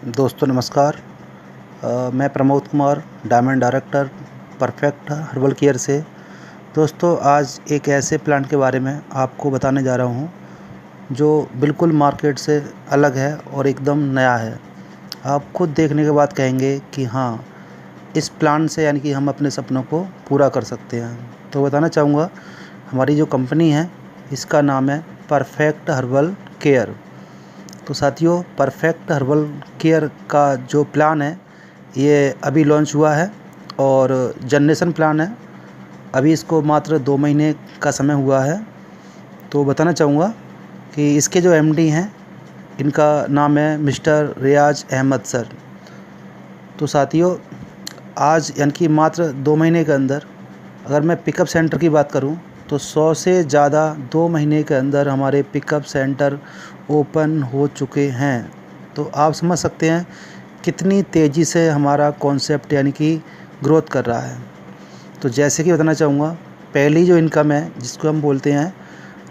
दोस्तों नमस्कार। मैं Pramod Kumar, diamond director perfect herbal care से। दोस्तों आज एक ऐसे प्लांट के बारे में आपको बताने जा रहा हूँ जो बिल्कुल मार्केट से अलग है और एकदम नया है। आप खुद देखने के बाद कहेंगे कि हाँ, इस प्लांट से यानी कि हम अपने सपनों को पूरा कर सकते हैं। तो बताना चाहूँगा, हमारी जो कंपनी है इसका नाम है परफेक्ट हर्बल केयर। तो साथियों, परफेक्ट हर्बल केयर का जो प्लान है ये अभी लॉन्च हुआ है और जनरेशन प्लान है। अभी इसको मात्र 2 महीने का समय हुआ है। तो बताना चाहूँगा कि इसके जो एमडी हैं इनका नाम है मिस्टर रियाज अहमद सर। तो साथियों, आज यानी कि मात्र 2 महीने के अंदर अगर मैं पिकअप सेंटर की बात करूं तो 100 से ज़्यादा 2 महीने के अंदर हमारे पिकअप सेंटर ओपन हो चुके हैं। तो आप समझ सकते हैं कितनी तेज़ी से हमारा कॉन्सेप्ट यानी कि ग्रोथ कर रहा है। तो जैसे कि बताना चाहूँगा, पहली जो इनकम है जिसको हम बोलते हैं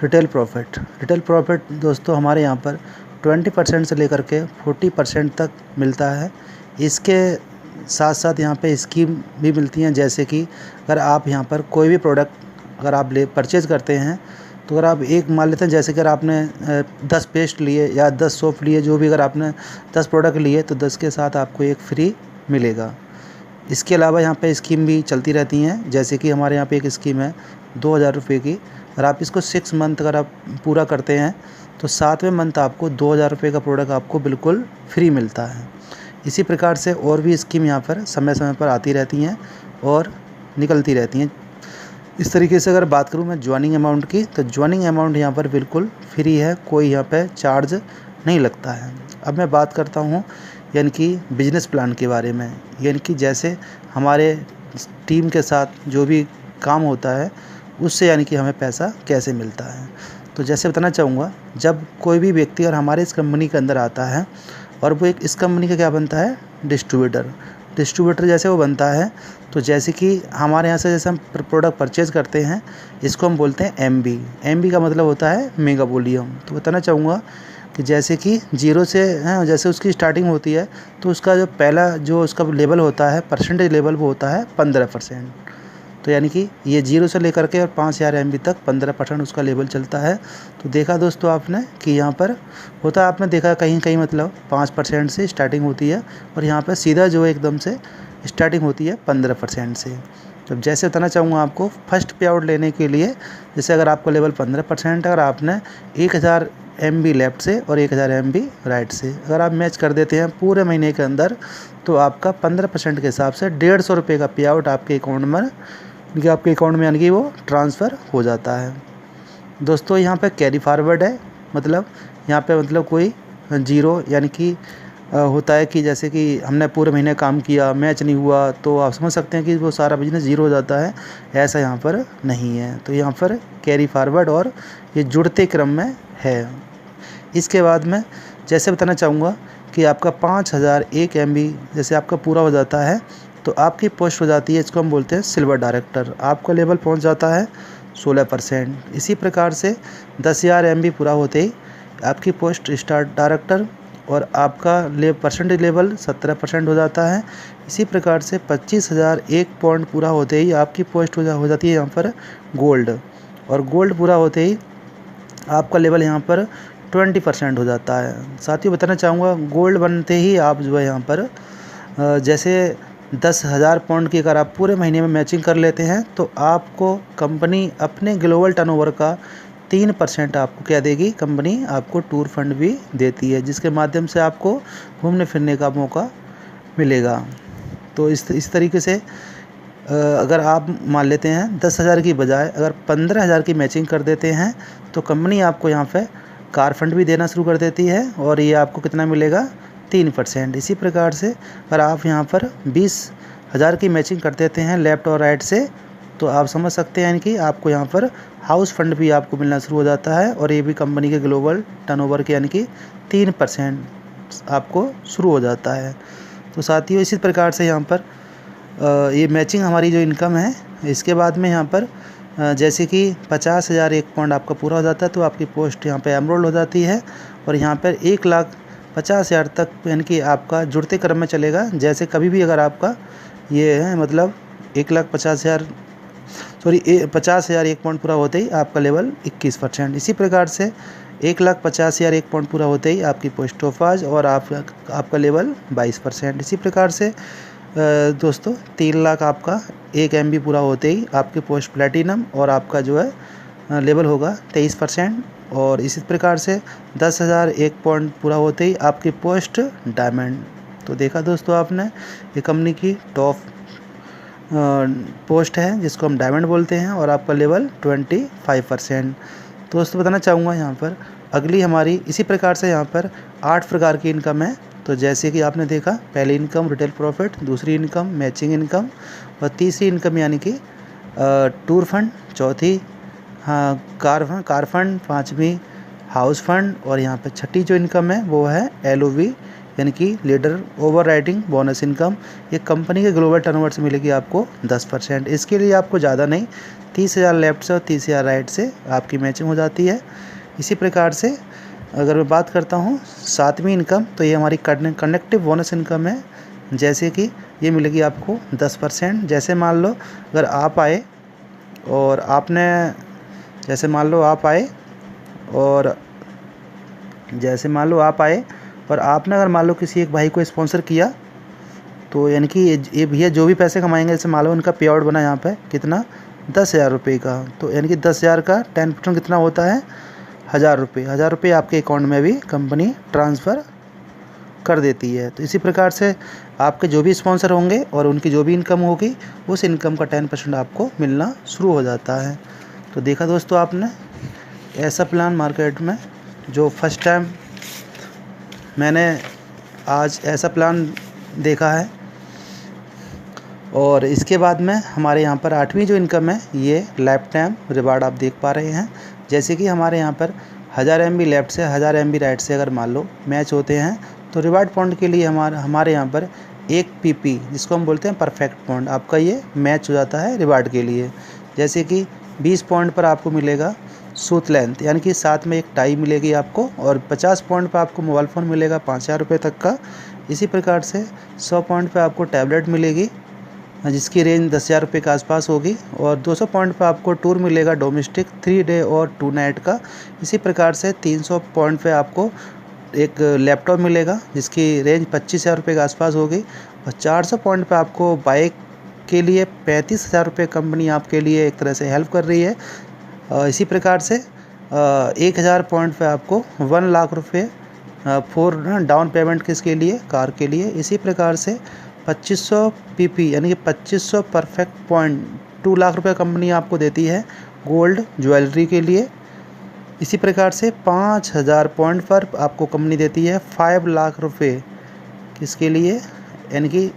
रिटेल प्रॉफिट दोस्तों हमारे यहाँ पर 20% से लेकर के 40% तक मिलता है। इसके साथ साथ यहाँ पे स्कीम भी मिलती हैं, जैसे कि अगर आप यहाँ पर कोई भी प्रोडक्ट अगर आप परचेज़ करते हैं तो अगर आप एक मान लेते हैं, जैसे कि अगर आपने 10 पेस्ट लिए या 10 सोप लिए, जो भी अगर आपने 10 प्रोडक्ट लिए तो 10 के साथ आपको एक फ्री मिलेगा। इसके अलावा यहाँ पे स्कीम भी चलती रहती हैं, जैसे कि हमारे यहाँ पे एक स्कीम है 2000 रुपये की। अगर आप इसको 6 मंथ अगर आप पूरा करते हैं तो 7वें मंथ आपको 2000 रुपये का प्रोडक्ट आपको बिल्कुल फ्री मिलता है। इसी प्रकार से और भी स्कीम यहाँ पर समय समय पर आती रहती हैं और निकलती रहती हैं। इस तरीके से अगर बात करूँ मैं ज्वाइनिंग अमाउंट की, तो ज्वाइनिंग अमाउंट यहाँ पर बिल्कुल फ्री है, कोई यहाँ पे चार्ज नहीं लगता है। अब मैं बात करता हूँ यानी कि बिजनेस प्लान के बारे में, यानी कि जैसे हमारे टीम के साथ जो भी काम होता है उससे यानी कि हमें पैसा कैसे मिलता है। तो जैसे बताना चाहूँगा, जब कोई भी व्यक्ति अगर हमारे इस कंपनी के अंदर आता है और वो इस कंपनी का क्या बनता है, डिस्ट्रीब्यूटर जैसे वो बनता है। तो जैसे कि हमारे यहाँ से जैसे हम प्रोडक्ट परचेज़ करते हैं, इसको हम बोलते हैं एमबी का मतलब होता है मेगा वॉल्यूम। तो बताना चाहूँगा कि जैसे कि 0 से हैं, जैसे उसकी स्टार्टिंग होती है तो उसका जो पहला जो उसका लेवल होता है, परसेंटेज लेवल, वो होता है 15%। तो यानी कि ये 0 से लेकर के और 5000 MB तक 15% उसका लेवल चलता है। तो देखा दोस्तों आपने कि यहाँ पर होता है, आपने देखा कहीं कहीं मतलब 5% से स्टार्टिंग होती है और यहाँ पर सीधा जो एकदम से स्टार्टिंग होती है 15% से। तो जैसे बताना चाहूँगा आपको, फर्स्ट पे आउट लेने के लिए जैसे अगर आपका लेवल 15%, अगर आपने 1000 MB लेफ़्ट से और 1000 MB राइट से अगर आप मैच कर देते हैं पूरे महीने के अंदर, तो आपका 15% के हिसाब से 150 रुपये का पे आउट आपके अकाउंट में यानी कि वो ट्रांसफ़र हो जाता है। दोस्तों यहाँ पे कैरी फॉरवर्ड है, मतलब यहाँ पे मतलब कोई जीरो यानी कि होता है कि जैसे कि हमने पूरे महीने काम किया, मैच नहीं हुआ, तो आप समझ सकते हैं कि वो सारा बिजनेस ज़ीरो हो जाता है। ऐसा यहाँ पर नहीं है। तो यहाँ पर कैरी फॉरवर्ड और ये जुड़ते क्रम में है। इसके बाद में जैसे बताना चाहूँगा कि आपका 5001 MB जैसे आपका पूरा हो जाता है तो आपकी पोस्ट हो जाती है, इसको हम बोलते हैं सिल्वर डायरेक्टर। आपका लेवल पहुंच जाता है 16%। इसी प्रकार से 10000 MB पूरा होते ही आपकी पोस्ट स्टार डायरेक्टर और आपका परसेंटेज लेवल 17% हो जाता है। इसी प्रकार से 25001 पॉइंट पूरा होते ही आपकी पोस्ट हो जाती है यहाँ पर गोल्ड, और गोल्ड पूरा होते ही आपका लेवल यहाँ पर 20% हो जाता है। साथियों बताना चाहूँगा, गोल्ड बनते ही आप जो है यहाँ पर जैसे 10,000 पॉइंट की अगर आप पूरे महीने में मैचिंग कर लेते हैं तो आपको कंपनी अपने ग्लोबल टर्नओवर का 3% आपको क्या देगी, कंपनी आपको टूर फंड भी देती है, जिसके माध्यम से आपको घूमने फिरने का मौका मिलेगा। तो इस तरीके से अगर आप मान लेते हैं 10,000 की बजाय अगर 15,000 की मैचिंग कर देते हैं तो कंपनी आपको यहाँ पे कार फंड भी देना शुरू कर देती है और ये आपको कितना मिलेगा, 3%। इसी प्रकार से अगर आप यहाँ पर 20,000 की मैचिंग कर देते हैं लेफ़्ट और राइट से, तो आप समझ सकते हैं कि आपको यहाँ पर हाउस फंड भी आपको मिलना शुरू हो जाता है और ये भी कंपनी के ग्लोबल टर्नओवर के यानी कि 3% आपको शुरू हो जाता है। तो साथियों इसी प्रकार से यहाँ पर ये मैचिंग हमारी जो इनकम है, इसके बाद में यहाँ पर जैसे कि 50,000 एक पॉइंट आपका पूरा हो जाता है तो आपकी पोस्ट यहाँ पे एमरोल हो जाती है और यहाँ पर 1 लाख 50,000 तक यानी कि आपका जुड़ते क्रम में चलेगा। जैसे कभी भी अगर आपका ये है मतलब 1,50,000 सॉरी 50,000 1 पॉइंट पूरा होते ही आपका लेवल 21%। इसी प्रकार से 1,50,000 1 पॉइंट पूरा होते ही आपकी पोस्ट ऑफ आज और आपका लेवल 22%। इसी प्रकार से दोस्तों 3 लाख आपका 1 MB पूरा होते ही आपके पोस्ट प्लेटिनम और आपका जो है लेवल होगा 23%। और इसी प्रकार से 10,000 1 पॉइंट पूरा होते ही आपकी पोस्ट डायमंड। तो देखा दोस्तों आपने, ये कंपनी की टॉप पोस्ट है जिसको हम डायमंड बोलते हैं और आपका लेवल 25%। दोस्तों बताना चाहूँगा यहाँ पर अगली हमारी इसी प्रकार से यहाँ पर 8 प्रकार की इनकम है। तो जैसे कि आपने देखा, पहली इनकम रिटेल प्रॉफिट, दूसरी इनकम मैचिंग इनकम और तीसरी इनकम यानी कि टूर फंड, चौथी कार फंड, पाँचवीं हाउस फंड और यहाँ पर छठी जो इनकम है वो है LOV यानी कि leader over riding bonus income. ये कंपनी के ग्लोबल टर्नओवर से मिलेगी आपको 10%। इसके लिए आपको ज़्यादा नहीं 30,000 लेफ्ट से और 30,000 राइट से आपकी मैचिंग हो जाती है। इसी प्रकार से अगर मैं बात करता हूँ सातवीं इनकम, तो ये हमारी कनेक्टिव बोनस इनकम है। जैसे कि ये मिलेगी आपको 10%। जैसे मान लो अगर आप आए और आपने जैसे मान लो आप आए और आपने अगर मान लो किसी एक भाई को स्पॉन्सर किया, तो यानी कि ये भैया जो भी पैसे कमाएंगे, जैसे मान लो इनका पे आउट बना यहाँ पे कितना 10,000 रुपये का, तो यानी कि 10,000 का 10% कितना होता है 1,000 रुपये। 1,000 रुपये आपके अकाउंट में भी कंपनी ट्रांसफ़र कर देती है। तो इसी प्रकार से आपके जो भी स्पॉन्सर होंगे और उनकी जो भी इनकम होगी उस इनकम का 10% आपको मिलना शुरू हो जाता है। तो देखा दोस्तों आपने, ऐसा प्लान मार्केट में जो फर्स्ट टाइम मैंने आज ऐसा प्लान देखा है। और इसके बाद में हमारे यहाँ पर 8वीं जो इनकम है ये लाइफ टाइम रिवार्ड आप देख पा रहे हैं। जैसे कि हमारे यहाँ पर 1000 MB लेफ्ट से 1000 MB राइट से अगर मान लो मैच होते हैं, तो रिवार्ड पॉइंट के लिए हमारे यहाँ पर 1 PP जिसको हम बोलते हैं परफेक्ट पॉइंट, आपका ये मैच हो जाता है रिवार्ड के लिए। जैसे कि 20 पॉइंट पर आपको मिलेगा सूट लेंथ यानी कि साथ में एक टाई मिलेगी आपको, और 50 पॉइंट पर आपको मोबाइल फ़ोन मिलेगा 5,000 रुपये तक का। इसी प्रकार से 100 पॉइंट पर आपको टैबलेट मिलेगी जिसकी रेंज 10,000 रुपये के आसपास होगी, और 200 पॉइंट पर आपको टूर मिलेगा डोमेस्टिक 3 डे और 2 नाइट का। इसी प्रकार से 300 पॉइंट पे आपको एक लैपटॉप मिलेगा जिसकी रेंज 25,000 रुपये के आसपास होगी, और 400 पॉइंट पे आपको बाइक के लिए 35,000 रुपये कंपनी आपके लिए एक तरह से हेल्प कर रही है। इसी प्रकार से 1,000 पॉइंट पे आपको 1 लाख रुपये फॉर डाउन पेमेंट किसके लिए, कार के लिए। इसी प्रकार से 2500 PP यानी कि 2500 परफेक्ट पॉइंट 2 लाख रुपये कंपनी आपको देती है गोल्ड ज्वेलरी के लिए। इसी प्रकार से 5,000 पॉइंट पर आपको कंपनी देती है 5 लाख रुपये किसके लिए, यानी कि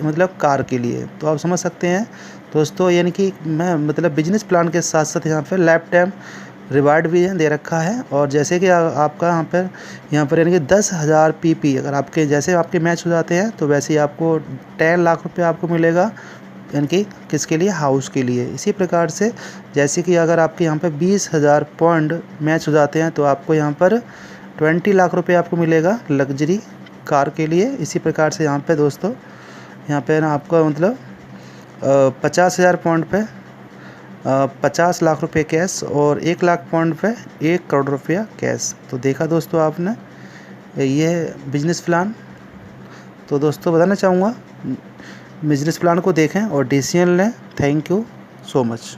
मतलब कार के लिए। तो आप समझ सकते हैं दोस्तों, यानी कि मैं मतलब बिजनेस प्लान के साथ साथ यहाँ पर लाइफ टाइम रिवार्ड भी दे रखा है। और जैसे कि आपका यहाँ पर यानी कि 10,000 PP अगर आपके जैसे आपके मैच हो जाते हैं, तो वैसे ही आपको 10 लाख रुपये आपको मिलेगा, यानी कि किसके लिए, हाउस के लिए। इसी प्रकार से जैसे कि अगर आपके यहाँ पे 20,000 पॉइंट मैच हो जाते हैं, तो आपको यहाँ पर 20 लाख रुपये आपको मिलेगा लग्जरी कार के लिए। इसी प्रकार से यहाँ पे दोस्तों यहाँ पे ना आपका मतलब 50,000 पॉइंट पे 50 लाख रुपए कैश और 1 लाख पॉइंट पे 1 करोड़ रुपया कैश। तो देखा दोस्तों आपने ये बिजनेस प्लान। तो दोस्तों बताना चाहूँगा बिजनेस प्लान को देखें और डिसीजन लें। Thank you so much.